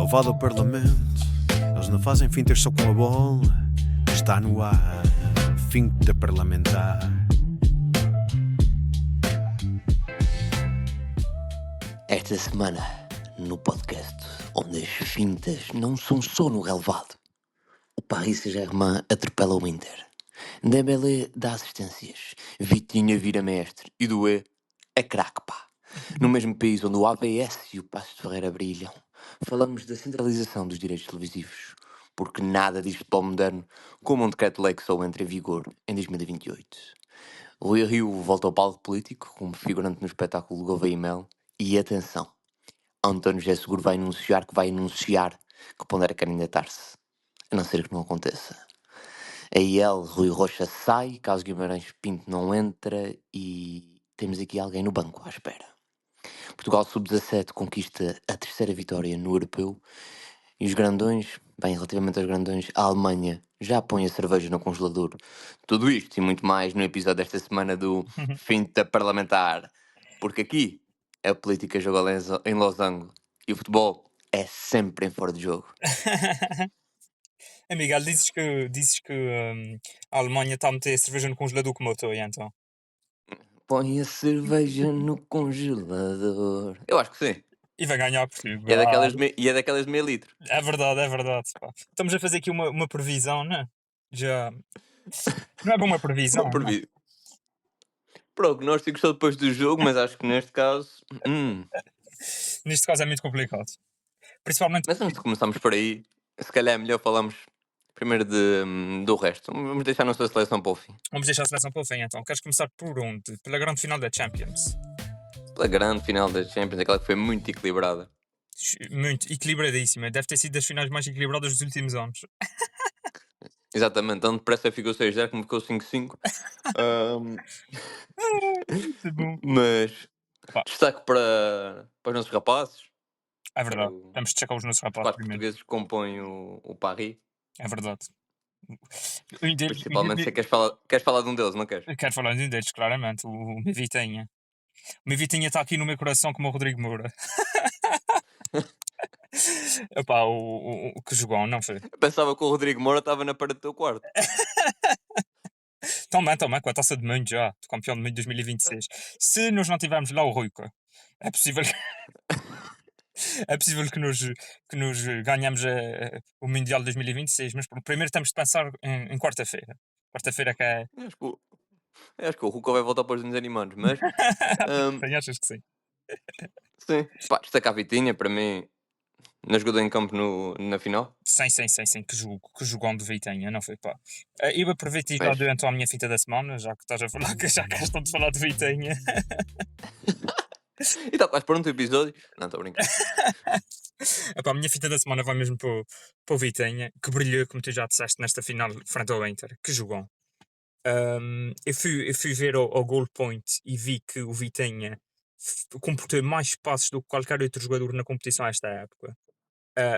Relevado ao Parlamento, eles não fazem fintas só com a bola. Está no ar, finta parlamentar. Esta semana, no podcast, onde as fintas não são só no relevado. O Paris Saint-Germain atropela o Inter. Dembélé dá assistências. Vitinha vira mestre. E Doué é craque, pá. No mesmo país onde o ABS e o Passos de Ferreira brilham, falamos da centralização dos direitos televisivos. Porque nada diz futebol moderno como um decreto-lei que só entra em vigor em 2028. Rui Rio volta ao palco político como figurante no espetáculo Gouveia e Mel. E atenção, António José Seguro vai anunciar que Pondera candidatar-se. A não ser que não aconteça. A IEL, Rui Rocha sai, caso Guimarães Pinto não entra e temos aqui alguém no banco à espera. Portugal Sub-17 conquista a terceira vitória no Europeu e os grandões, bem, relativamente aos grandões, a Alemanha já põe a cerveja no congelador. Tudo isto e muito mais no episódio desta semana do Finta Parlamentar. Porque aqui a política joga em losango e o futebol é sempre em fora de jogo. Miguel, dizes que a Alemanha está a meter cerveja no congelador como eu estou, e então? Põe a cerveja no congelador. Eu acho que sim. E vai ganhar E Portugal. é daquelas de meio litro. É verdade. Pá. Estamos a fazer aqui uma previsão, não é? Já. Não é bom uma previsão, Não não é? previ. Prognóstico só depois do jogo, mas acho que neste caso. Neste caso é muito complicado. Principalmente. Mas antes de começarmos por aí, se calhar é melhor falarmos primeiro do resto. Vamos deixar a nossa seleção para o fim. Vamos deixar a seleção para o fim, então. Queres começar por onde? Pela grande final da Champions. Pela grande final da Champions, aquela que foi muito equilibrada. Muito equilibradíssima. Deve ter sido das finais mais equilibradas dos últimos anos. Exatamente, tanto depressa ficou 6-0 como ficou 5-5. Muito bom. Mas Pá. destaque para os nossos rapazes. É verdade. Temos de checar os nossos Os rapazes 4 primeiro. portugueses que compõem o Paris. É verdade. Principalmente se queres falar de um deles, não queres? Eu quero falar de um deles, claramente. O meu Vitinha. O meu Vitinha está aqui no meu coração como o Rodrigo Moura. Epá, o que jogou, não foi? Eu pensava que o Rodrigo Moura estava na parede do teu quarto. Toma, com a taça de mundo já. Campeão do mundo de 2026. Se nós não tivermos lá o Ruica, é possível é possível que nos ganhamos o Mundial de 2026, mas primeiro temos de pensar em quarta-feira. Quarta-feira que é... Acho que o Ruco vai voltar para os desenhos animados, mas... Achas que sim? Sim. Pá, destaca a Vitinha, para mim, não jogou em campo na final. Sim. Que jogão de Vitinha, não foi, pá. Eu aproveito e já Mas- dou então a minha fita da semana, já que estás a falar, que já gostam de falar de Vitinha. E está quase pronto o episódio. Não, estou a brincar. Epá, a minha fita da semana vai mesmo para o Vitinha, que brilhou, como tu já disseste, nesta final frente ao Inter. Que jogão. Eu fui ver ao goal point e vi que o Vitinha comportou mais passos do que qualquer outro jogador na competição a esta época.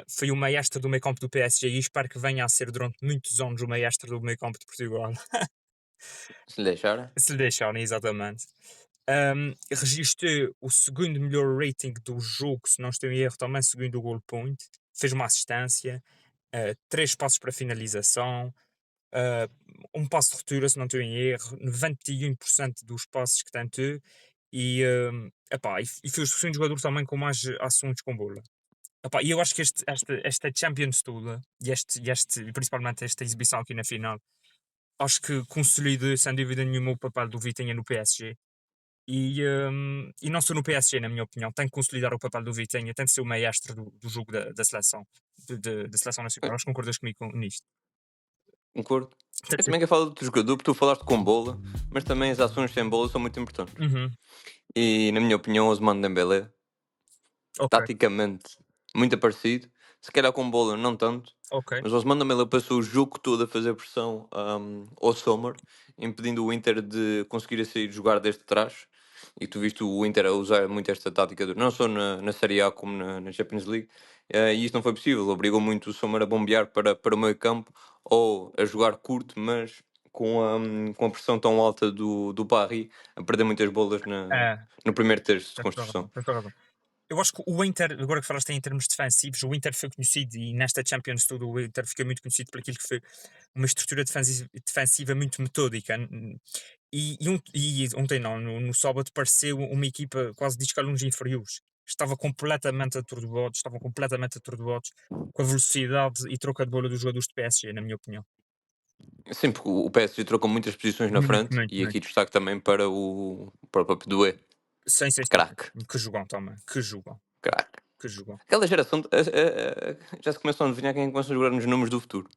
Foi o maestro do meio campo do PSG e espero que venha a ser durante muitos anos o maestro do meio campo de Portugal. Se lhe deixar. Se lhe deixarem, exatamente. Registrou o segundo melhor rating do jogo, se não estou em erro, também segundo o goal point. Fez uma assistência, 3 passos para finalização, um passo de ruptura, se não estou em erro, 91% dos passos que tentou e foi o segundo jogador também com mais ações com bola. Epá, e eu acho que esta Champions toda e principalmente esta exibição aqui na final, acho que consolida sem dúvida nenhuma o papel do Vitinha no PSG. E não só no PSG, na minha opinião, tem que consolidar o papel do Vitinha, tem de ser o maestro do jogo da seleção, da seleção nacional. Acho que concordas comigo nisto. Concordo. Eu também quero falar do outro jogador, porque tu falaste com bola, mas também as ações sem bola são muito importantes. Uhum. E, na minha opinião, o Ousmane Dembélé, taticamente, muito parecido. Se calhar com bola, não tanto. Ok. Mas o Ousmane Dembélé passou o jogo todo a fazer pressão ao Sommer, impedindo o Inter de conseguir sair jogar desde trás. E tu viste o Inter a usar muito esta tática, não só na Série A como na Champions League. E isso não foi possível. Obrigou muito o Sommer a bombear para o meio campo ou a jogar curto, mas com a pressão tão alta do Paris, a perder muitas bolas no primeiro terço de construção. Eu acho que o Inter, agora que falaste em termos defensivos, o Inter foi conhecido e nesta Champions Tour o Inter fica muito conhecido por aquilo que foi uma estrutura defensiva muito metódica. E ontem não, no sábado pareceu uma equipa quase de escalões inferiores. Estavam completamente atordoados com a velocidade e troca de bola dos jogadores de PSG, na minha opinião. Sim, porque o PSG trocou muitas posições na Muito, frente muito, e muito. aqui destaque também para o próprio Doué. Sem Craque, que jogam também, que jogam, craque. que jogam. Aquela geração já se começam a adivinhar quem é que começa a jogar nos números do futuro.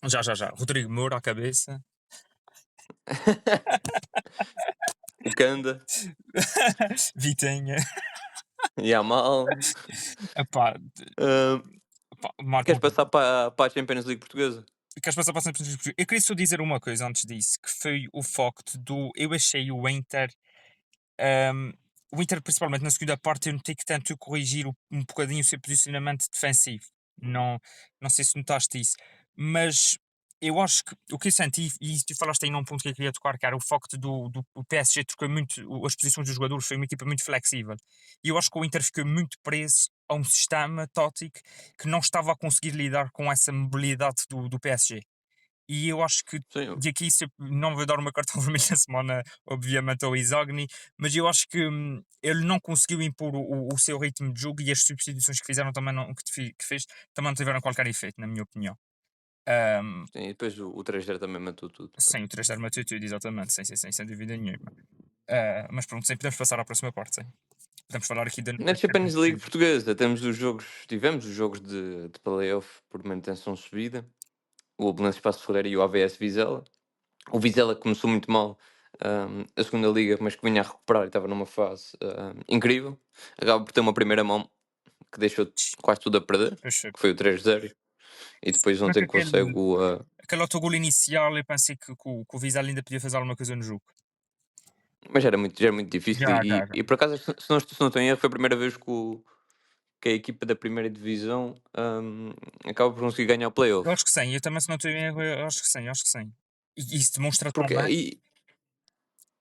Já. Rodrigo Moura à cabeça. O Kanda, Vitinha. Yamal. Epá, Ah, Marco, queres passar para a Champions League portuguesa? queres passar para a Champions League? Eu queria só dizer uma coisa antes disso, que foi o facto do. Eu achei um, o Inter, principalmente na segunda parte, eu notei que tentou corrigir um bocadinho o seu posicionamento defensivo. Não, não sei se notaste isso, mas eu acho que o que eu senti, e tu falaste aí num ponto que eu queria tocar, que era o facto do o PSG trocar muito as posições dos jogadores, foi uma equipa muito flexível. E eu acho que o Inter ficou muito preso a um sistema tático que não estava a conseguir lidar com essa mobilidade do PSG. E eu acho que Sim, de aqui se eu não vou dar uma cartão vermelho na semana, obviamente, ao Isagni, mas eu acho que ele não conseguiu impor o seu ritmo de jogo e as substituições que fizeram também que fez também não tiveram qualquer efeito, na minha opinião. Ahm, sim, e depois o 3-0 também matou tudo. sem o 3-0 matou tudo, exatamente, sem dúvida nenhuma. Mas pronto, sem podemos passar à próxima parte, sim. Podemos falar aqui Na da Champions Champions League League. portuguesa tivemos os jogos de playoff por manutenção subida. O Belenenses Paços de Ferreira e o AVS Vizela. O Vizela começou muito mal a segunda liga, mas que vinha a recuperar e estava numa fase incrível. Acaba por ter uma primeira mão que deixou quase tudo a perder, Pois foi. que foi o 3-0. E depois Mas ontem consegue o. aquele autogol inicial, eu pensei que o Vizela ainda podia fazer alguma coisa no jogo. Mas já era muito difícil. Já. E por acaso, se não estou em erro, foi a primeira vez que a equipa da primeira divisão acaba por conseguir ganhar o Eu playoff. acho que sim, eu também se não estou em erro, eu acho que sim, acho que sim. E isso demonstra tão Porque bem. aí.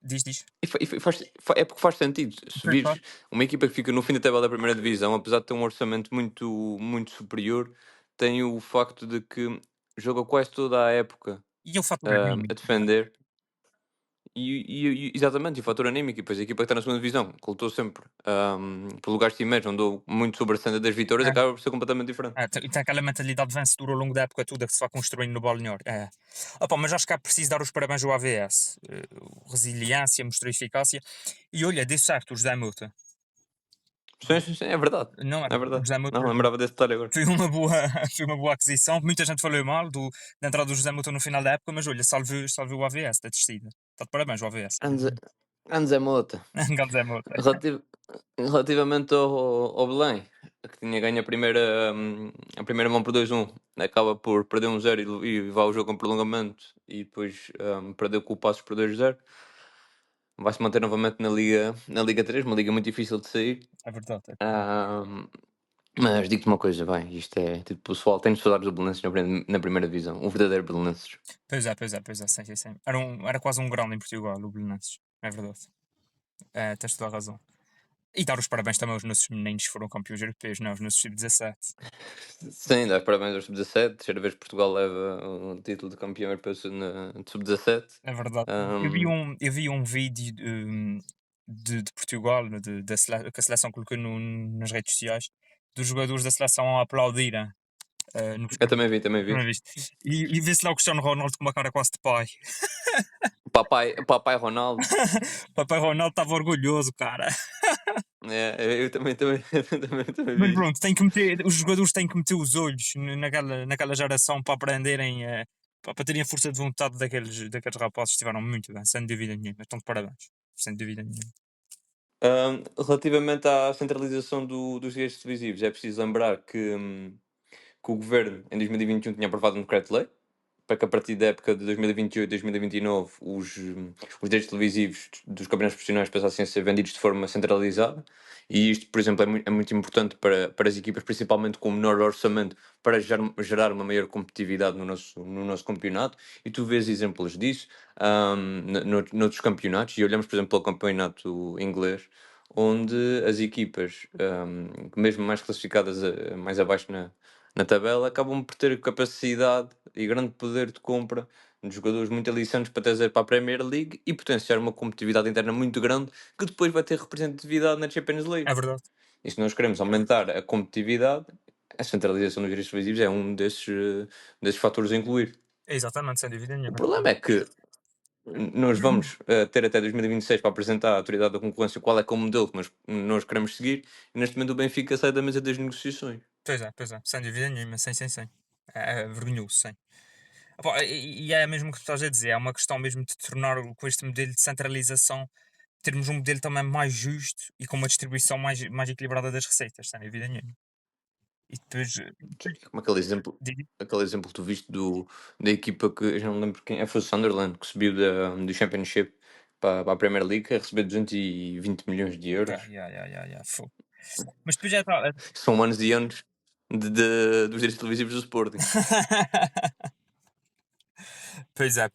Diz. É porque faz sentido. Se Pois faz. vires uma equipa que fica no fim da tabela da primeira divisão, apesar de ter um orçamento muito, muito superior, tem o facto de que joga quase toda a época E o fator a anímico, né? defender. Exatamente, e o fator anímico. E depois a equipa que está na segunda divisão, que lutou sempre por lugares cimeiros, andou muito sobre a senda das vitórias, É, acaba por ser completamente diferente. tem aquela mentalidade vencedora ao longo da época toda que se vai construindo no balneário. É. Opa, mas acho que é preciso dar os parabéns ao AVS. Resiliência, mostrou eficácia. E olha, deu certo o José Mota. Sim, sim, sim, é verdade. Não é? É O verdade. José Mota Não lembrava desse detalhe agora. foi uma boa, foi uma boa aquisição. Muita gente falou mal da entrada do José Mota no final da época, mas olha, salve o AVS da descida. Está de parabéns ao AVS. Antes é Mota. Grande José Mota. Relativamente ao Belém, que tinha ganho a primeira mão por 2-1, acaba por perder 1-0 e vai ao jogo com prolongamento e depois perdeu com o Passos por 2-0. Vai-se manter novamente na Liga 3, uma liga muito difícil de sair. É verdade. Ahm, mas digo-te uma coisa, vai, isto é tipo pessoal, tenho saudades do Belenenses na primeira divisão, um verdadeiro Belenenses. Pois é, sim. Era quase um grande em Portugal, o Belenenses. É verdade. Tens toda a razão. E dar os parabéns também aos nossos meninos que foram campeões europeus, não? Os nossos sub-17. Sim, dá parabéns aos sub-17, terceira vez que Portugal leva o título de campeão europeu de sub-17. É verdade. Ahm, Eu vi um vídeo de Portugal, que a seleção colocou nas redes sociais, dos jogadores da seleção a aplaudirem. No eu também vi, também não vi. viste? E vê-se lá o Cristiano Ronaldo com uma cara quase de pai. Papai Ronaldo. Papai Ronaldo estava orgulhoso, cara. Eu também Mas vi isso. pronto, os jogadores têm que meter os olhos naquela geração para aprenderem, para terem a força de vontade daqueles rapazes que estiveram muito bem, sem dúvida nenhuma. Estão de parabéns, sem dúvida nenhuma. Relativamente à centralização dos direitos televisivos, é preciso lembrar que o governo em 2021 tinha aprovado um decreto-lei para que a partir da época de 2028-2029 os direitos televisivos dos campeonatos profissionais passassem a ser vendidos de forma centralizada. E isto, por exemplo, é muito importante para as equipas, principalmente com o menor orçamento, para gerar uma maior competitividade no nosso campeonato. E tu vês exemplos disso noutros campeonatos. E olhamos, por exemplo, para o campeonato inglês, onde as equipas, mesmo mais classificadas mais abaixo na tabela, acabam por ter capacidade e grande poder de compra de jogadores muito aliciantes para trazer para a Premier League e potenciar uma competitividade interna muito grande que depois vai ter representatividade na Champions League. É verdade. E se nós queremos aumentar a competitividade, a centralização dos direitos televisivos é um desses fatores a incluir. Exatamente, sem dúvida O nenhuma. problema é que nós vamos ter até 2026 para apresentar à Autoridade da Concorrência qual é que é o modelo que nós queremos seguir e neste momento o Benfica sai da mesa das negociações. Pois é, sem dúvida nenhuma, sim. É vergonhoso, sim. Opa, e é mesmo o que tu estás a dizer, é uma questão mesmo de tornar com este modelo de centralização, termos um modelo também mais justo e com uma distribuição mais equilibrada das receitas, sem dúvida nenhuma. E depois, Como aquele exemplo que tu viste da equipa que eu já não lembro quem foi o Sunderland, que subiu do Championship para a Premier League a receber 220 milhões de euros. fogo. Mas depois já está. São anos e anos dos direitos televisivos do Sporting. Pois é.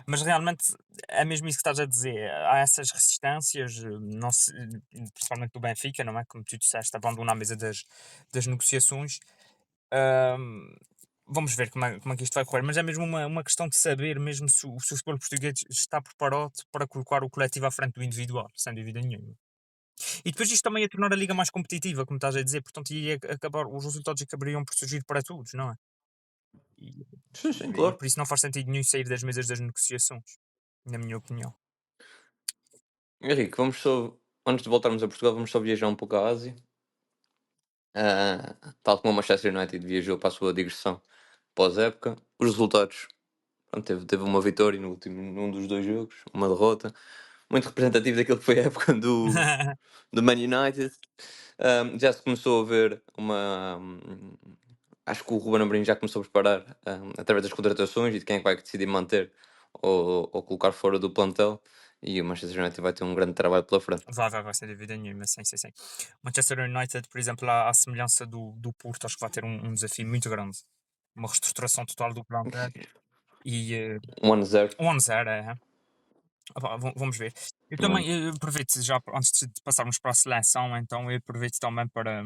Mas realmente é mesmo isso que estás a dizer. Há essas resistências, não se, principalmente do Benfica, não é? Como tu disseste, abandonar a mesa das negociações. Vamos ver como é que isto vai correr. Mas é mesmo uma questão de saber mesmo se o futebol português está preparado para colocar o coletivo à frente do individual, sem dúvida nenhuma. E depois isto também ia tornar a liga mais competitiva, como estás a dizer, portanto ia acabar, os resultados acabariam por surgir para todos, não é? E, Sim, e claro. por isso não faz sentido nenhum sair das mesas das negociações, na minha opinião. Henrique, antes de voltarmos a Portugal, vamos só viajar um pouco à Ásia. Tal como o Manchester United viajou para a sua digressão pós-época. Os resultados, pronto, teve uma vitória num dos dois jogos, uma derrota. Muito representativo daquilo que foi a época do Man United. Já se começou a ver acho que o Ruben Amorim já começou a preparar através das contratações e de quem é que vai decidir manter ou colocar fora do plantel. E o Manchester United vai ter um grande trabalho pela frente. Vai, sem dúvida nenhuma, sim. Manchester United, por exemplo, à semelhança do Porto, acho que vai ter um desafio muito grande. Uma reestruturação total do plantel e 1-0. 1-0, é. Vamos ver. Eu também aproveito, já antes de passarmos para a seleção, então eu aproveito também para,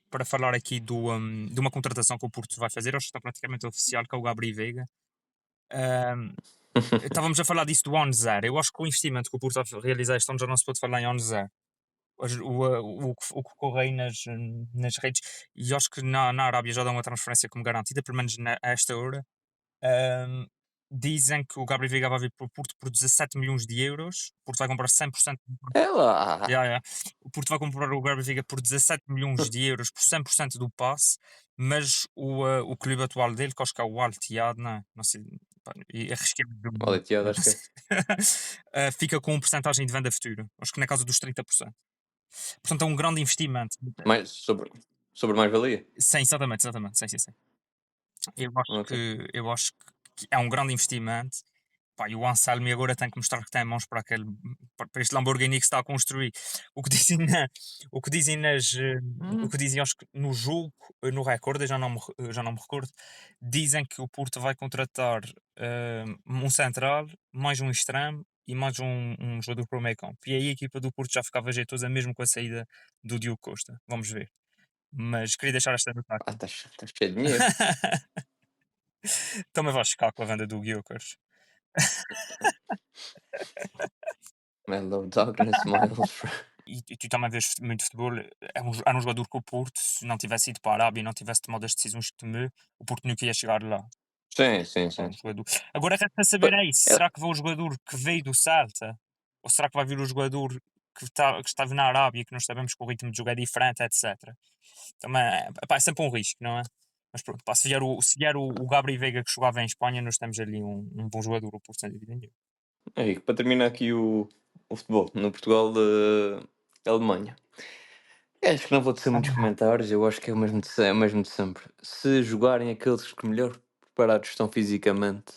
para falar aqui de uma contratação que o Porto vai fazer, acho que está praticamente oficial, que é o Gabriel Veiga. Estávamos a falar disso do 1-0. Eu acho que o investimento que o Porto vai realizar este ano já não se pode falar em 1-0. O que correi nas redes, e acho que na Arábia já dão uma transferência como garantida, pelo menos a esta hora. Dizem que o Gabriel Veiga vai vir para o Porto por 17 milhões de euros. O Porto vai comprar 100%. É lá! O Porto vai comprar o Gabriel Veiga por 17 milhões de euros por 100% do passe, mas o clube atual dele, que acho que é o Al Ittihad, não sei, e arrisquei Al Ittihad, acho que é. fica com uma porcentagem de venda futura, acho que na casa dos 30%. Portanto, é um grande investimento. Mais sobre mais-valia? Sim, exatamente. Sim. Eu acho que é um grande investimento. Pá, e o Anselmi agora tem que mostrar que tem mãos para este Lamborghini que se está a construir. O que dizem, o que dizem o que dizem, acho que no jogo, no recorde, eu já não me recordo, dizem que o Porto vai contratar um central, mais um extremo e mais um jogador para o meio campo. E aí a equipa do Porto já ficava jeitosa mesmo com a saída do Diogo Costa. Vamos ver. Mas queria deixar esta nota aqui. Estás cheio de dinheiro. Também vais ficar com a venda do Gyökeres. Hello darkness, my old friend. E tu também vês muito futebol. Era um jogador que o Porto, se não tivesse ido para a Arábia e não tivesse tomado as decisões que tomou, o Porto nunca ia chegar lá. Sim. Um jogador. Agora resta saber é isso. Será que vai o jogador que veio do Celta? Ou será que vai vir o jogador que estava na Arábia, que nós sabemos que o ritmo de jogo é diferente, etc. Também é sempre um risco, não é? Mas pronto, se vier o Gabriel Veiga que jogava em Espanha, nós temos ali um bom jogador, o Porto, sem dúvida nenhuma. Henrique, para terminar aqui o futebol, no Portugal da Alemanha. Acho que não vou ter muitos comentários, eu acho que é o mesmo de sempre. Se jogarem aqueles que melhor preparados estão fisicamente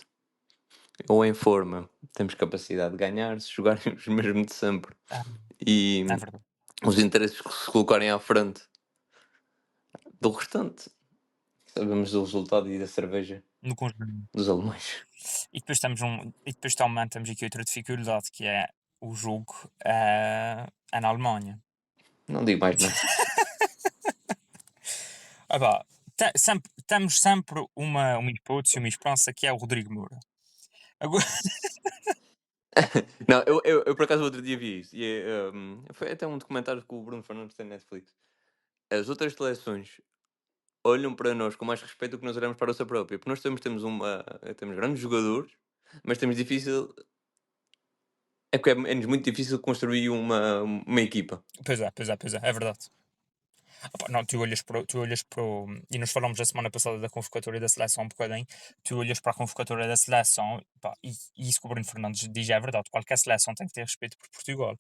ou em forma, temos capacidade de ganhar. Se jogarem os mesmos de sempre e É verdade. os interesses que se colocarem à frente do restante, sabemos do resultado e da cerveja No conjunto. dos alemães. E depois também temos aqui outra dificuldade, que é o jogo É na Alemanha. Não digo mais nada. Ah, pá, temos sempre uma hipótese, uma esperança que é o Rodrigo Moura. Agora, Não, eu por acaso outro dia vi isso. Foi até um documentário que o Bruno Fernandes tem na Netflix. As outras seleções olham para nós com mais respeito do que nós olhamos para a nossa própria. Porque nós temos grandes jogadores, mas temos difícil. É-nos muito difícil construir uma equipa. pois é verdade. Ah, pá, não, e nós falamos a semana passada da convocatória da seleção um bocadinho, tu olhas para a convocatória da seleção, pá, e isso que o Bruno Fernandes diz é verdade, qualquer seleção tem que ter respeito por Portugal.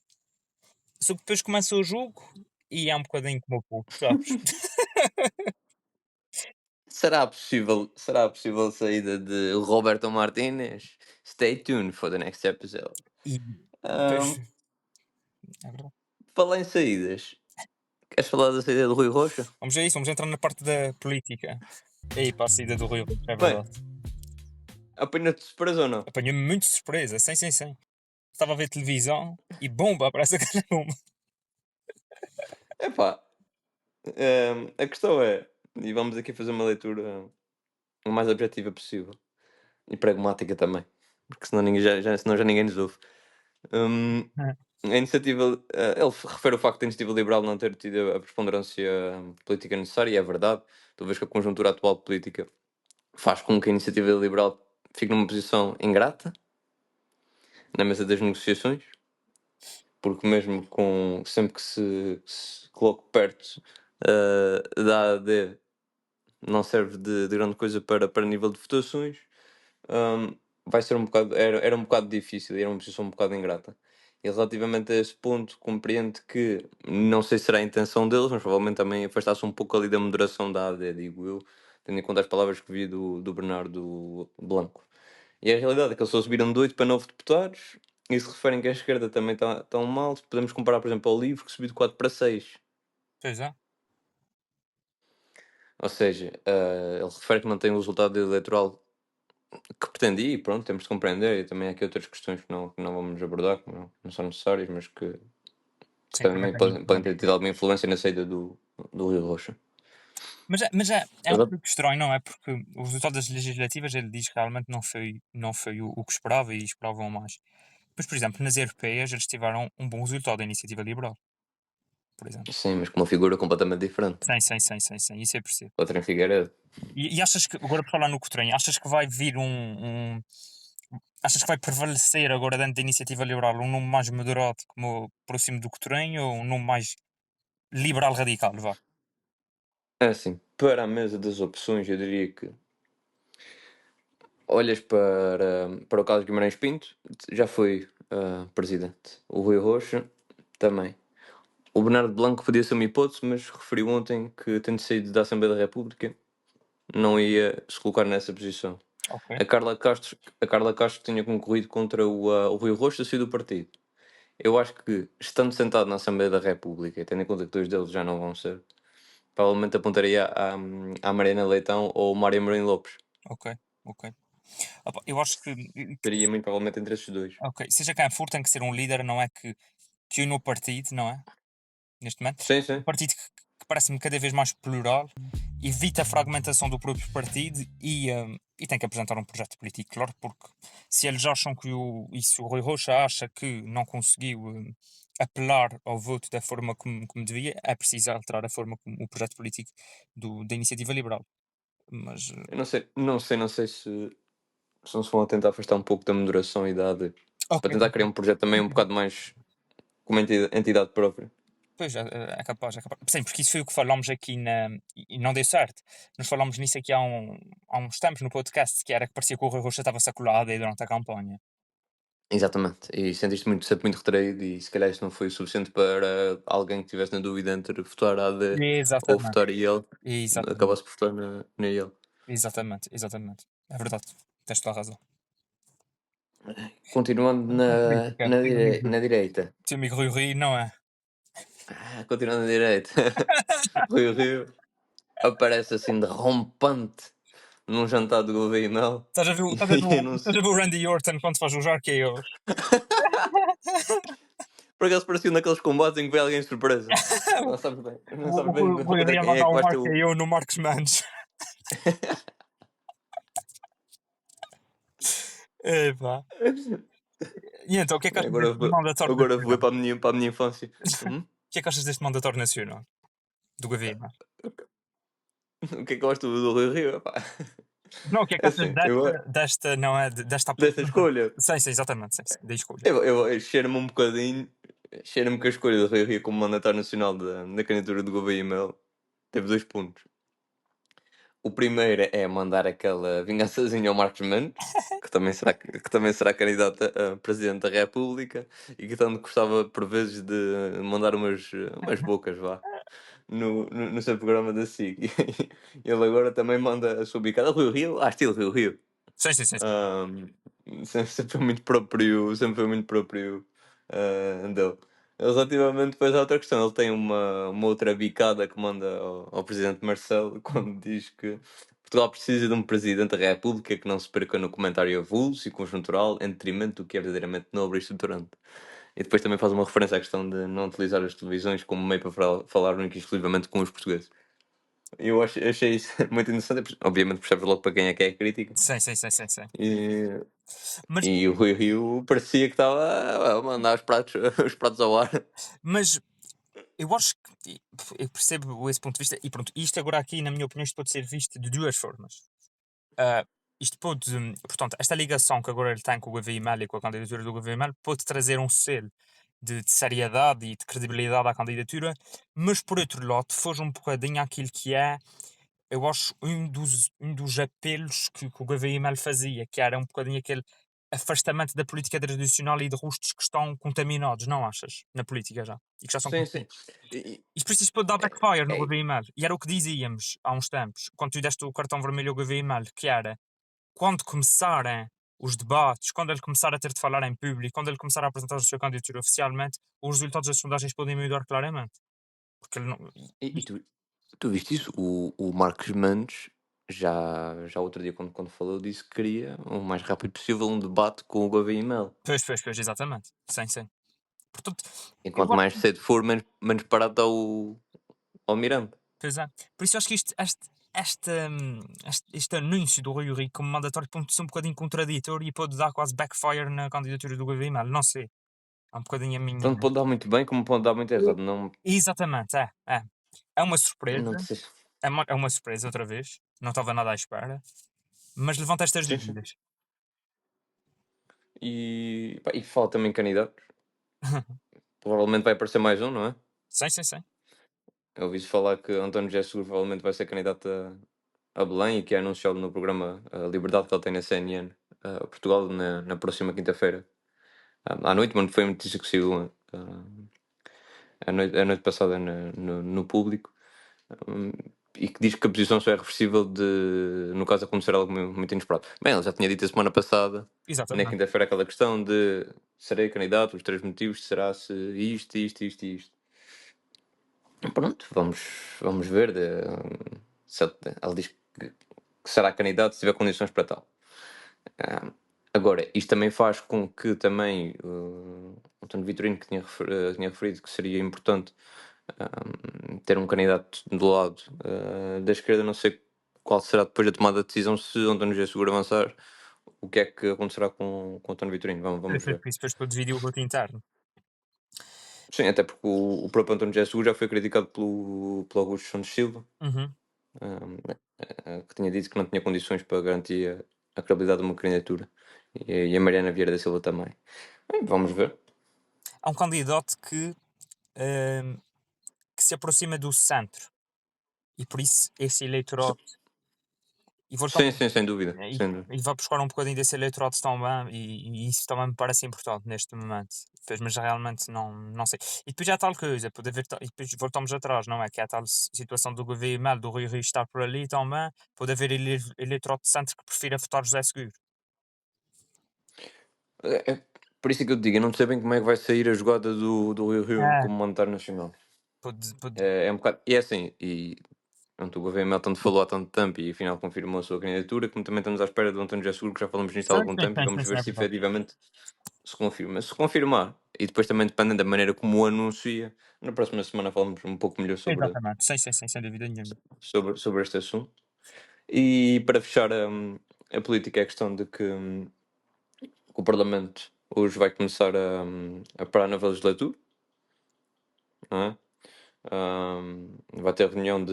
Só que depois começa o jogo e é um bocadinho como o Porto, sabes? Será possível a saída de Roberto Martínez? Stay tuned for the next episode. E Ahm, depois, é verdade. Falar em saídas, queres falar da saída do Rui Rocha? Vamos a isso, vamos entrar na parte da política. E aí, para a saída do Rio, é Bem, verdade. apanha-te de surpresa ou não? Apanhou-me muito de surpresa, sem. Estava a ver televisão e bomba, parece aquela bomba. Epá, a questão é, e vamos aqui fazer uma leitura o mais objetiva possível e pragmática também, porque senão senão já ninguém nos ouve. A iniciativa, ele refere o facto da iniciativa liberal não ter tido a preponderância política necessária, e é verdade. Tu vês que a conjuntura atual política faz com que a iniciativa liberal fique numa posição ingrata na mesa das negociações, porque mesmo sempre que se coloque perto da AD não serve de grande coisa para nível de votações. Vai ser era um bocado difícil e era uma posição um bocado ingrata. E relativamente a esse ponto, compreendo que não sei se será a intenção deles, mas provavelmente também afastasse um pouco ali da moderação da AD, digo eu, tendo em conta as palavras que vi do Bernardo Blanco. E a realidade é que eles só subiram de 8 para 9 deputados, e se referem que a esquerda também está tão mal, podemos comparar, por exemplo, ao LIVRE, que subiu de 4 para 6. Pois é. Ou seja, ele refere que não tem o resultado eleitoral que pretendia, e pronto, temos de compreender, e também há aqui outras questões que não vamos abordar, que não são necessárias, mas que Sim, também tem podem ter tido alguma influência na saída do Rio Rocha. Mas é um Exato. pouco estranho, não é? Porque o resultado das legislativas ele diz que realmente não foi o que esperava e esperavam mais. Mas, por exemplo, nas europeias eles tiveram um bom resultado da iniciativa liberal, por exemplo. Sim, mas com uma figura completamente diferente. Sim, isso eu percebo. Outra em Figueiredo. E achas que, agora por falar no Coutrinho, achas que vai vir achas que vai prevalecer agora dentro da iniciativa liberal um nome mais moderado como o próximo do Coutrinho ou um nome mais liberal radical, vá? É assim, para a mesa das opções, eu diria que olhas para o Carlos Guimarães Pinto, já foi presidente. O Rui Rocha, também. O Bernardo Blanco podia ser uma hipótese, mas referiu ontem que, tendo saído da Assembleia da República, não ia se colocar nessa posição. Ok. A Carla Castro tinha concorrido contra o Rui Rocha, saiu do partido. Eu acho que, estando sentado na Assembleia da República, e tendo em conta que dois deles já não vão ser, provavelmente apontaria à Mariana Leitão ou Mário Marinho Lopes. Ok. Opa, eu acho que, Teria muito provavelmente entre esses dois. ok, seja quem for, tem que ser um líder, não é que une o partido, não é? Neste momento. Sim, Um sim. partido que parece-me cada vez mais plural, evita a fragmentação do próprio partido e tem que apresentar um projeto político, claro, porque se eles acham e se o Rui Rocha acha que não conseguiu apelar ao voto da forma como devia, é preciso alterar a forma como o projeto político da iniciativa liberal. Mas, Eu não sei se não se vão tentar afastar um pouco da moderação e da AD. ok, Para tentar criar um projeto também um bocado mais como entidade própria. pois, é capaz. Sim, porque isso foi o que falámos aqui e não deu certo. Nós falámos nisso aqui há uns tempos no podcast, que era que parecia que o Rui Rocha estava-se a colar aí durante a campanha. Exatamente. E sempre muito retraído, e se calhar isso não foi o suficiente para alguém que estivesse na dúvida entre votar AD ou Exatamente, votar IEL, exatamente, acabasse por votar na IEL. exatamente. É verdade, tens toda a razão. Continuando Política, na direita. teu amigo Rui, não é? Continuando na direita. Rui Rio aparece assim de rompante num jantar de Gouveia e Mel Estás a ver, e estás a ver o Randy Orton quando faz os RKOs? Por acaso parecia naqueles combates em que vem alguém de surpresa. Não sabes bem, não sabes bem O Rui Rio a quem é mandar que o vais ter o. Marquinhos no Marcos Mendes. Epá. E então, o que é que achas Agora, deste mandatório agora vou nacional? para a minha infância. O que é que achas deste mandatório nacional? Do governo? O que é que eu gosto do Rui Rio? Epá. Não, o que é que É achas assim, desta, não é, desta dessa apresentação? escolha, Sim, exatamente, sim, da escolha. cheira-me um bocadinho, cheira-me que a escolha do Rui Rio como mandatário nacional da candidatura do Gouveia e Mel teve 2 pontos. O primeiro é mandar aquela vingançazinha ao Marcos Mendes, que também será candidato a Presidente da República e que tanto gostava por vezes de mandar umas bocas, vá, no seu programa da SIC. Ele agora também manda a sua bicada. Rio Rio, estilo Rio Rio. Sim. Ahm, sempre foi muito próprio, dele. Relativamente depois à outra questão, ele tem uma outra bicada que manda ao presidente Marcelo quando diz que Portugal precisa de um presidente da República que não se perca no comentário avulso e conjuntural em detrimento do que é verdadeiramente nobre e estruturante. E depois também faz uma referência à questão de não utilizar as televisões como meio para falar única e exclusivamente com os portugueses. Achei isso muito interessante. Obviamente percebes logo para quem é que é a crítica. Sim. E, Mas, e o Rui Rio parecia que estava a mandar os pratos ao ar. mas eu acho que eu percebo esse ponto de vista, e pronto, isto agora aqui, na minha opinião, isto pode ser visto de duas formas. Ah, isto pode, portanto, esta ligação que agora ele tem com o Gouveia e Mel e com a candidatura do Gouveia e Mel pode trazer um selo de seriedade e de credibilidade à candidatura, mas por outro lado, foge um bocadinho àquilo que é, eu acho, um dos apelos que o Gouveia e Mel fazia, que era um bocadinho aquele afastamento da política tradicional e de rostos que estão contaminados, não achas? Na política já. E que já são Sim, sim. conhecidos. E por isso pode dar backfire no É, Gouveia e Mel. E era o que dizíamos há uns tempos, quando tu deste o cartão vermelho ao Gouveia e Mel, que era quando começarem os debates, quando ele começar a ter de falar em público, quando ele começar a apresentar a sua candidatura oficialmente, os resultados das sondagens podem mudar claramente. Porque ele não. e tu viste isso? O Marcos Mendes, já outro dia, quando falou, disse que queria o mais rápido possível um debate com o Gouveia e Mel. Pois, exatamente. Sim. Portanto, eu Enquanto acho mais que. cedo for, menos parado está ao Miranda. Pois é. Por isso eu acho que este anúncio do Rui Rio como mandatório pode ser um bocadinho contraditório e pode dar quase backfire na candidatura do governo. Não sei. É um bocadinho a minha. Tanto pode dar muito bem como pode dar muito errado. Não, Exatamente, é. É uma não surpresa. sei. É uma surpresa outra vez. Não estava nada à espera. Mas levanta estas Sim, sim. dúvidas. E fala também em candidatos. Provavelmente vai aparecer mais um, não é? Sim. Eu ouvi falar que António José Seguro provavelmente vai ser candidato a Belém e que é anunciado no programa Liberdade que ele tem na CNN Portugal na próxima quinta-feira. À noite, mano, foi uma notícia que saiu a noite passada no público. hum, e que diz que a posição só é reversível no caso acontecer algo muito inesperado. Bem, ele já tinha dito a semana passada, na Exatamente. quinta-feira, aquela questão de serei candidato, os 3 motivos, será se isto, isto, isto e isto. Pronto, vamos ver. Se ele diz que será candidato se tiver condições para tal. Ah, Agora, isto também faz com que também o António Vitorino, que tinha referido que seria importante ter um candidato do lado da esquerda, não sei qual será depois a tomada de decisão se António José Seguro avançar, o que é que acontecerá com António Vitorino, vamos ver. Por isso depois pode dividir o voto interno. Sim, até porque o próprio António José Seguro já foi criticado pelo Augusto Santos Silva, Uhum. que tinha dito que não tinha condições para garantir a credibilidade de uma candidatura. E a Mariana Vieira da Silva também. Bem, vamos ver. Há um candidato que se aproxima do centro. E por isso esse S- eleitorado. E Sim, voltamos. sim, sem dúvida. E, Sem dúvida. e vai buscar um bocadinho desse eleitorado também. E isso também me parece importante neste momento. Pois, mas realmente não sei. E depois há tal coisa. Pode haver, e depois voltamos atrás, não é? Que há tal situação do governo, do Rui Rio estar por ali também. Pode haver eleitorado de centro que prefira votar José Seguro. É por isso que eu te digo, eu não sei bem como é que vai sair a jogada do Rio Rio É. como monetário nacional. Pode. É um bocado. E é assim, pronto, o governo Mel tanto falou há tanto tempo e afinal confirmou a sua candidatura, como também estamos à espera do António José Seguro, que já falamos nisto há algum tempo, e vamos Sim, ver é se verdade. efetivamente se confirma. Se confirmar, e depois também dependendo da maneira como o anuncia, na próxima semana falamos um pouco melhor Exatamente, sem dúvida nenhuma. sobre este assunto. E para fechar a política é a questão de que o Parlamento hoje vai começar a parar a nova legislatura, não é? Vai ter reunião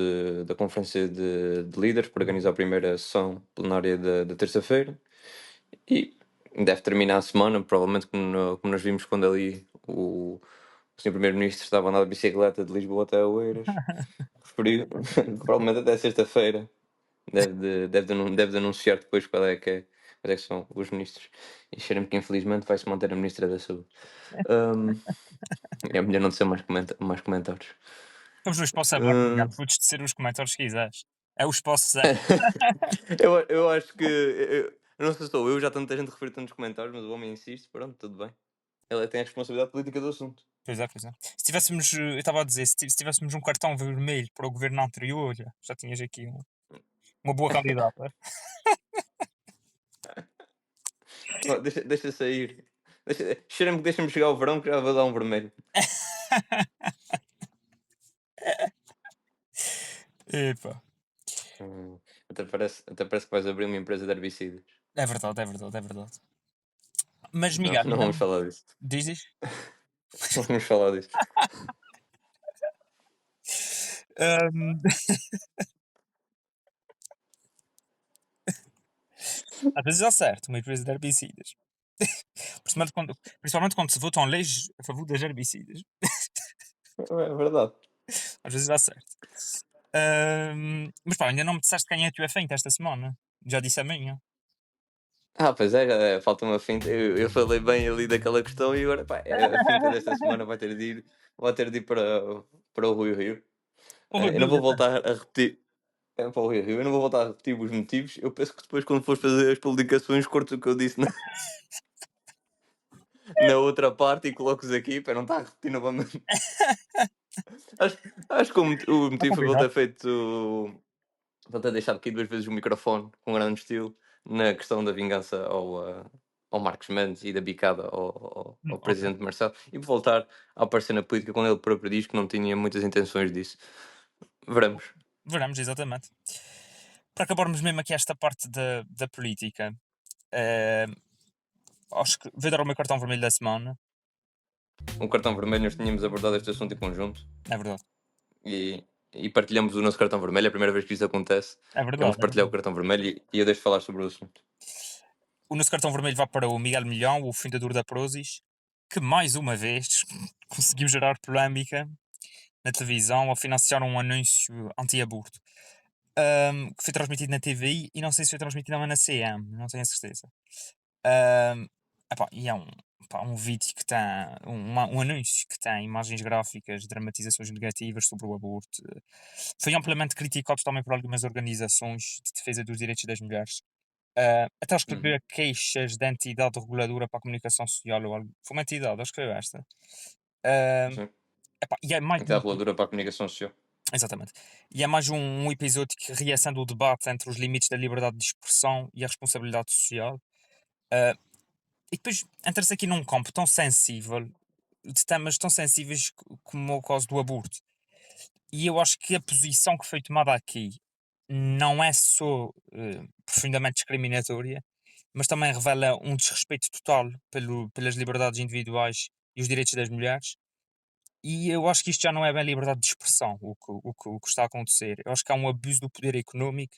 da Conferência de Líderes para organizar a primeira sessão plenária da terça-feira e deve terminar a semana, provavelmente como nós vimos quando ali o Sr. Primeiro-Ministro estava a andar de bicicleta de Lisboa até Oeiras. Referiu, provavelmente até sexta-feira deve anunciar depois quais é que são os ministros. E cheira-me que infelizmente vai-se manter a Ministra da Saúde. Um, é melhor não dizer mais comentários. Estamos no espaço aberto, Miguel. Hum, Podes tecer os comentários que quiseres. É o espaço zero. eu acho que. Eu não sei se sou eu, já tanta gente referiu tantos comentários, mas o homem insiste, pronto, tudo bem. Ele tem a responsabilidade política do assunto. Pois é, pois é. Se tivéssemos, eu estava a dizer, se tivéssemos um cartão vermelho para o governo anterior, já tinhas aqui uma boa candidata. Deixa sair. Cheira-me que deixa-me chegar ao verão que já vou dar um vermelho. Epa. Até parece que vais abrir uma empresa de herbicidas. É verdade, é verdade, é verdade. Mas, Não, Miguel, não vamos falar disso. Diz? Não vamos falar disso. Às vezes dá certo, uma empresa de herbicidas. Principalmente quando se votam leis a favor das herbicidas. É verdade. Às vezes dá certo. Mas pá, ainda não me disseste quem é que tu é feito esta semana. Já disse a minha. Pois falta uma finta. Eu falei bem ali daquela questão e agora pá, a finta desta semana vai ter de ir para o Rui Rio. Eu não vou voltar a repetir. Para o Rui Rio. Eu não vou voltar a repetir os motivos. Eu penso que depois, quando fores fazer as publicações, cortes o que eu disse na outra parte e coloques aqui para não estar a repetir novamente. Acho que o motivo foi ele ter feito. Ele ter deixado aqui 2 vezes o microfone com grande estilo na questão da vingança ao Marcos Mendes e da bicada ao presidente Marcelo e por voltar a aparecer na política quando ele próprio diz que não tinha muitas intenções disso. Veremos. Veremos, exatamente. Para acabarmos mesmo aqui esta parte da política, acho que vou dar o meu cartão vermelho da semana. Um cartão vermelho, nós tínhamos abordado este assunto em conjunto É verdade. e partilhamos o nosso cartão vermelho. É a primeira vez que isso acontece. É verdade. Vamos É partilhar verdade. o cartão vermelho e eu deixo falar sobre o assunto. O nosso cartão vermelho vai para o Miguel Milhão, o fundador da Prozis, que mais uma vez conseguiu gerar polémica na televisão ao financiar um anúncio anti-aborto. Que foi transmitido na TVI e não sei se foi transmitido também na CM, não tenho a certeza. E é um vídeo que tem um anúncio que tem imagens gráficas, dramatizações negativas sobre o aborto. Foi amplamente criticado também por algumas organizações de defesa dos direitos das mulheres. Até escreveu queixas da entidade reguladora para a comunicação social ou algo. Foi uma entidade, acho que foi esta. Sim. E é mais Entidade reguladora para a comunicação social. Exatamente. E é mais um episódio que reacende o debate entre os limites da liberdade de expressão e a responsabilidade social. E depois entra-se aqui num campo tão sensível, de temas tão sensíveis como o caso do aborto. E eu acho que a posição que foi tomada aqui não é só profundamente discriminatória, mas também revela um desrespeito total pelas liberdades individuais e os direitos das mulheres. E eu acho que isto já não é bem liberdade de expressão, o que está a acontecer. Eu acho que há um abuso do poder económico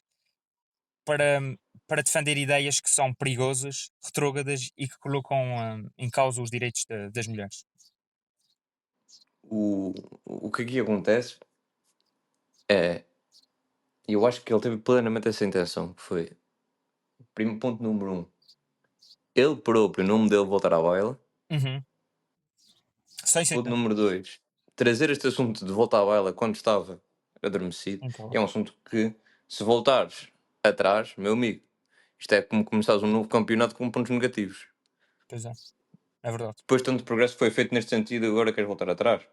para, para defender ideias que são perigosas, retrógradas e que colocam em causa os direitos das mulheres. O que aqui acontece é. Eu acho que ele teve plenamente essa intenção, que foi. Ponto número 1. Ele próprio, o nome dele voltar à baila. Uhum. Sim. Ponto número 2. Trazer este assunto de volta à baila quando estava adormecido. Então, É um assunto que, se voltares atrás, meu amigo, isto é como começares um novo campeonato com pontos negativos. pois é. É verdade. Depois tanto progresso foi feito neste sentido, agora queres voltar atrás?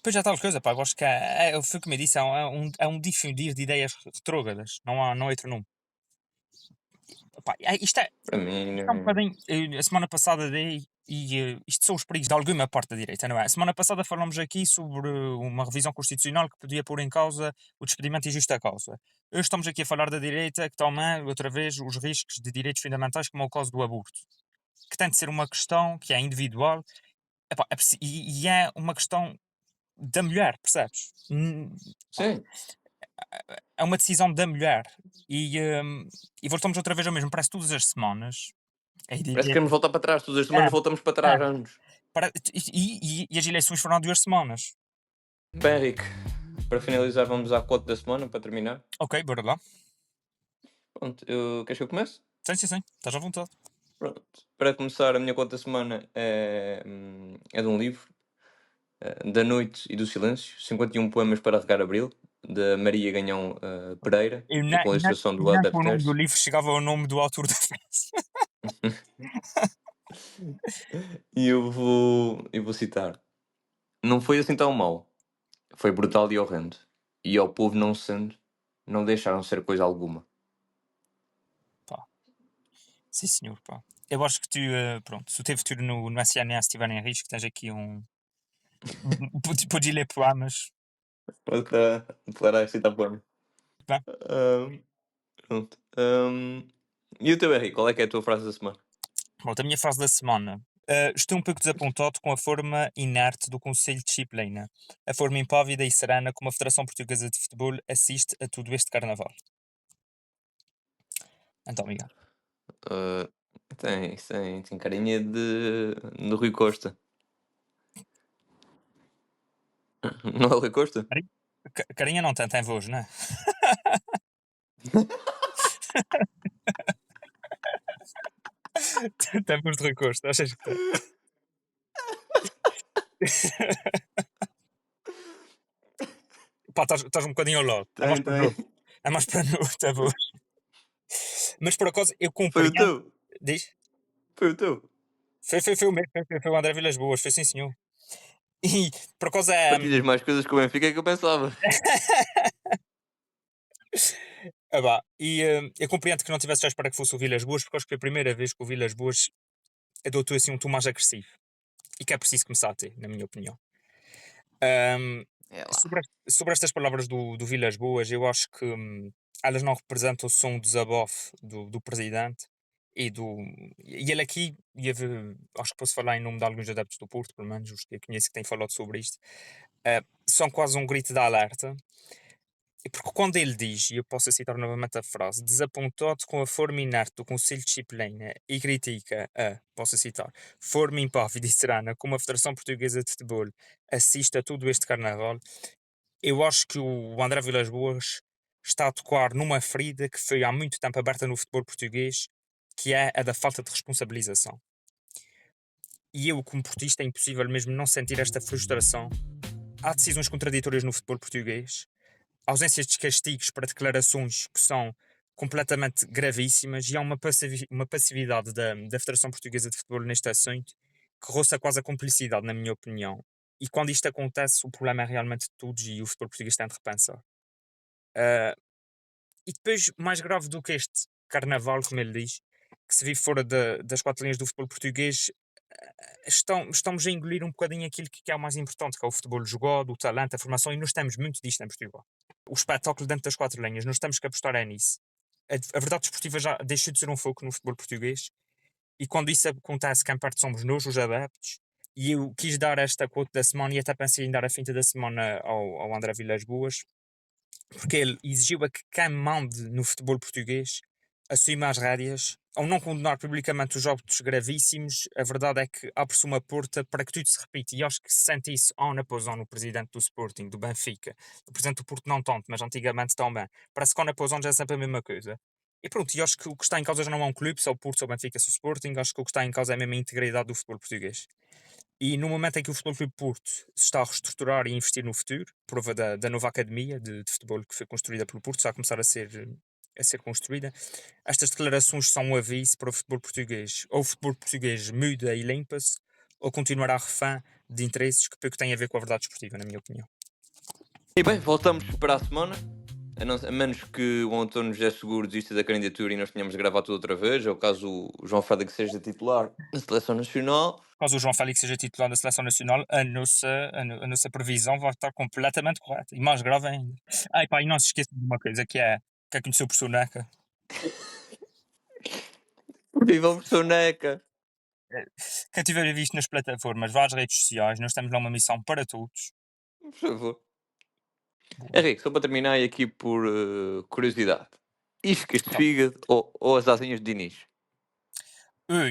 Pois já tal coisa, pá. Eu acho que foi como eu disse, é um difundir de ideias retrógradas. Não há outro nome. Pá, isto é Para mim, um bocadinho. A semana passada dei. E isto são os perigos de alguma parte da direita, não é? A semana passada falamos aqui sobre uma revisão constitucional que podia pôr em causa o despedimento e justa causa. Hoje estamos aqui a falar da direita que toma outra vez os riscos de direitos fundamentais, como é o caso do aborto, que tem de ser uma questão que é individual. Epá, e é uma questão da mulher, percebes? sim. É uma decisão da mulher. E voltamos outra vez ao mesmo, parece todas as semanas. Parece que queremos voltar para trás. Todas as semanas voltamos para trás, anos. E as eleições foram há 2 semanas. Bem, Henrique, para finalizar, vamos à quote da semana, para terminar. Ok, bora lá. Pronto, queres que eu comece? Sim, estás à vontade. Pronto. Para começar, a minha quote da semana é de um livro, Da Noite e do Silêncio, 51 poemas para regar abril, da Maria Ganhão Pereira, Eu e com a ilustração do Helder com o nome do Terce. livro chegava ao nome do autor da frase. E eu vou citar. Não foi assim tão mau. Foi brutal e horrendo. E ao povo não sendo, não deixaram ser coisa alguma. Sim, senhor, pá. Eu acho que tu, pronto, se o teu futuro no SNS estiver em risco, tens aqui um. Podes ler poemas. Para declarar a recitar poema. Bem. Pronto. E o teu Henrique, qual é que é a tua frase da semana? Pronto, a minha frase da semana. Estou um pouco desapontado com a forma inerte do Conselho de Disciplina. A forma impávida e serena como a Federação Portuguesa de Futebol assiste a tudo este carnaval. Então, Miguel. Uh, tem carinha de Rui Costa. Não é o Rui Costa? Carinha não tem voz, não é? Tem voz de Rui Costa, achas que tem? Pá, estás um bocadinho ao lado. É mais para novo. É mais para novo, a voz. Mas por acaso, eu Foi o compreendo. teu? Diz? Foi o teu? Foi o mesmo, foi o André Vilas Boas, foi sim senhor. E por acaso é. Partilhas mais coisas com o Benfica que eu pensava. Eu compreendo que não tivesse já à espera que fosse o Vilas Boas, porque acho que foi a primeira vez que o Vilas Boas adotou assim um tom mais agressivo. E que é preciso começar a ter, na minha opinião. É lá. Sobre estas palavras do Vilas Boas, eu acho que elas não representam só um desabafo do presidente e ele aqui, acho que posso falar em nome de alguns adeptos do Porto, pelo menos os que eu conheço que têm falado sobre isto, são quase um grito de alerta. Porque quando ele diz, e eu posso citar novamente a frase, desapontado com a forma inerte do Conselho de Disciplina e critica posso citar, forma impávida e serena como a Federação Portuguesa de Futebol assiste a todo este carnaval, eu acho que o André Vilas Boas está a tocar numa ferida que foi há muito tempo aberta no futebol português, que é a da falta de responsabilização. E eu, como portista, é impossível mesmo não sentir esta frustração. Há decisões contraditórias no futebol português, ausências de castigos para declarações que são completamente gravíssimas e há uma passividade da Federação Portuguesa de Futebol neste assunto que roça quase a complicidade, na minha opinião. E quando isto acontece, o problema é realmente de todos e o futebol português tem de repensar. E depois, mais grave do que este carnaval, como ele diz, que se vive fora das 4 linhas do futebol português, estamos a engolir um bocadinho aquilo que é o mais importante, que é o futebol jogado, o talento, a formação, e nós temos muito disto em Portugal. O espetáculo dentro das 4 linhas, nós temos que apostar nisso. A verdade desportiva já deixou de ser um foco no futebol português, e quando isso acontece, quem parte somos nós, os adeptos. E eu quis dar esta quote da semana e até pensei em dar a finta da semana ao André Vilas Boas, porque ele exigiu a que quem mande no futebol português assuma as rédeas, ao não condenar publicamente os óbitos gravíssimos. A verdade é que abre-se uma porta para que tudo se repita, e acho que se sente isso ano após ano. O presidente do Sporting, do Benfica, o presidente do Porto não tanto, mas antigamente também, parece que ano após ano já é sempre a mesma coisa. E pronto, e acho que o que está em causa já não é um clube, se é o Porto, se é o Benfica, se é o Sporting. Acho que o que está em causa é mesmo a integridade do futebol português. E no momento em que o Futebol Clube Porto se está a reestruturar e investir no futuro, prova da nova academia de futebol que foi construída pelo Porto, está a começar a ser construída, estas declarações são um aviso para o futebol português. Ou o futebol português muda e limpa-se, ou continuará refém de interesses que pouco têm a ver com a verdade esportiva, na minha opinião. E bem, voltamos para a semana. a menos que o António José Seguro desista da candidatura e nós tenhamos de gravar tudo outra vez, ou caso o João Félix seja titular na Seleção Nacional. Caso o João Félix seja titular da Seleção Nacional, a nossa previsão vai estar completamente correta. E mais grave ainda. E pá, e não se esqueça de uma coisa, que é conhecer o professor Neca. Viva o Soneca! Quem tiver visto nas plataformas, várias redes sociais, nós temos lá uma missão para todos. Por favor. Boa. Henrique, só para terminar e aqui por curiosidade. Iscas de Então. fígado ou as asinhas de Diniz?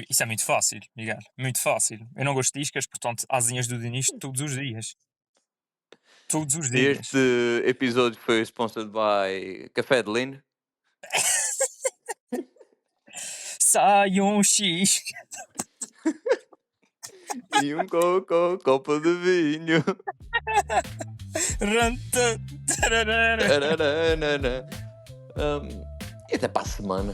Isso é muito fácil, Miguel. Muito fácil. Eu não gosto de iscas, portanto, asinhas do Diniz todos os dias. Todos os dias. Este episódio foi sponsored by Café de Lino. Sai um X. E um copo de vinho. Ranta, tararara. E até para a semana.